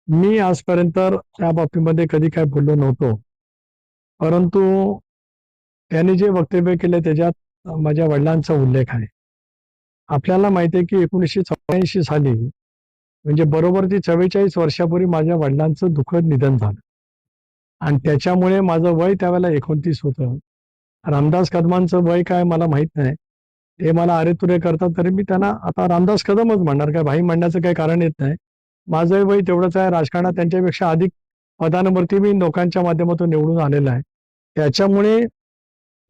मी आजपर्यंत त्या बाबतीमध्ये कधी काय बोललो नव्हतो. परंतु त्यांनी जे वक्तव्य केले त्याच्यात माझ्या वडिलांचा उल्लेख आहे. आपल्याला माहिती आहे की 1984 साली म्हणजे बरोबर ती 44 वर्षापूर्वी माझ्या वडिलांचं दुःखद निधन झालं आणि त्याच्यामुळे माझं वय त्यावेळेला 29 होतं. रामदास कदमांचं वय काय मला माहित नाही. ते मला अरेतुरे करतात तरी मी त्यांना आता रामदास कदमच म्हणणार, काय भाई म्हणण्याचं काही कारण येत नाही. माझं वय तेवढंच आहे. राजकारणात त्यांच्यापेक्षा अधिक पदांवरती मी लोकांच्या माध्यमातून निवडून आलेला आहे. त्याच्यामुळे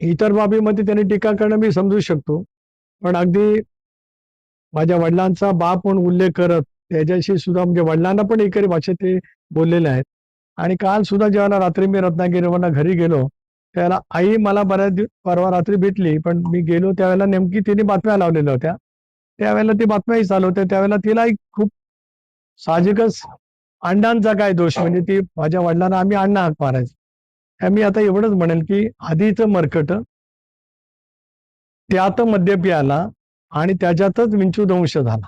इतर बाबीमध्ये त्यांनी टीका करणं मी समजू शकतो. पण अगदी माझ्या वडिलांचा बाप म्हणून उल्लेख करत त्याच्याशी सुद्धा म्हणजे वडिलांना पण एकरी भाषेत ते बोललेले आहेत. आणि काल सुद्धा जेव्हा रात्री मी रत्नागिरीवरनं घरी गेलो, त्याला आई मला परवा रात्री भेटली, पण मी गेलो त्यावेळेला नेमकी तिने बातम्या लावलेल्या होत्या. त्यावेळेला ती बातम्याही चालू होत्या. त्यावेळेला तिलाही खूप साहजिकच अण्णांचा काय दोष, म्हणजे ती माझ्या वडिलांना आम्ही अण्णा हाक मारायचो. मी आता एवढंच म्हणेल की आधीचं मरकट त्यात मद्यपी आला आणि त्याच्यातच विंचूदंश झाला.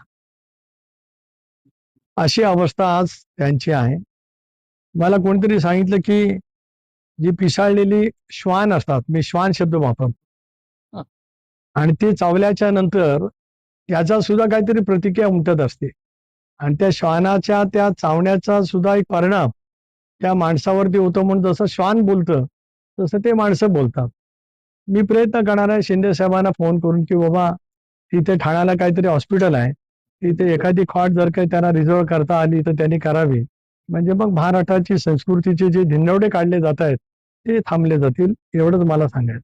अशी अवस्था आज त्यांची आहे. मला कोणीतरी सांगितलं की जी पिसाळलेली श्वान असतात, मी श्वान शब्द वापरतो, आणि ते चावल्याच्या नंतर त्याचा सुद्धा काहीतरी प्रतिक्रिया उमटत असते आणि त्या श्वानाच्या त्या चावण्याचा सुद्धा एक परिणाम त्या माणसावरती होतो. म्हणून जसं श्वान बोलतं तसं ते माणसं बोलतात. मी प्रयत्न करणार आहे शिंदे साहेबांना फोन करून की बाबा तिथे ठाण्याला काहीतरी हॉस्पिटल आहे, तिथे एखादी खाट जर काही त्यांना रिझर्व करता आली तर त्यांनी करावी. म्हणजे मग महाराष्ट्राची संस्कृतीचे जे धिंडवडे काढले जात आहेत ते थांबले जातील, एवढंच मला सांगायचं.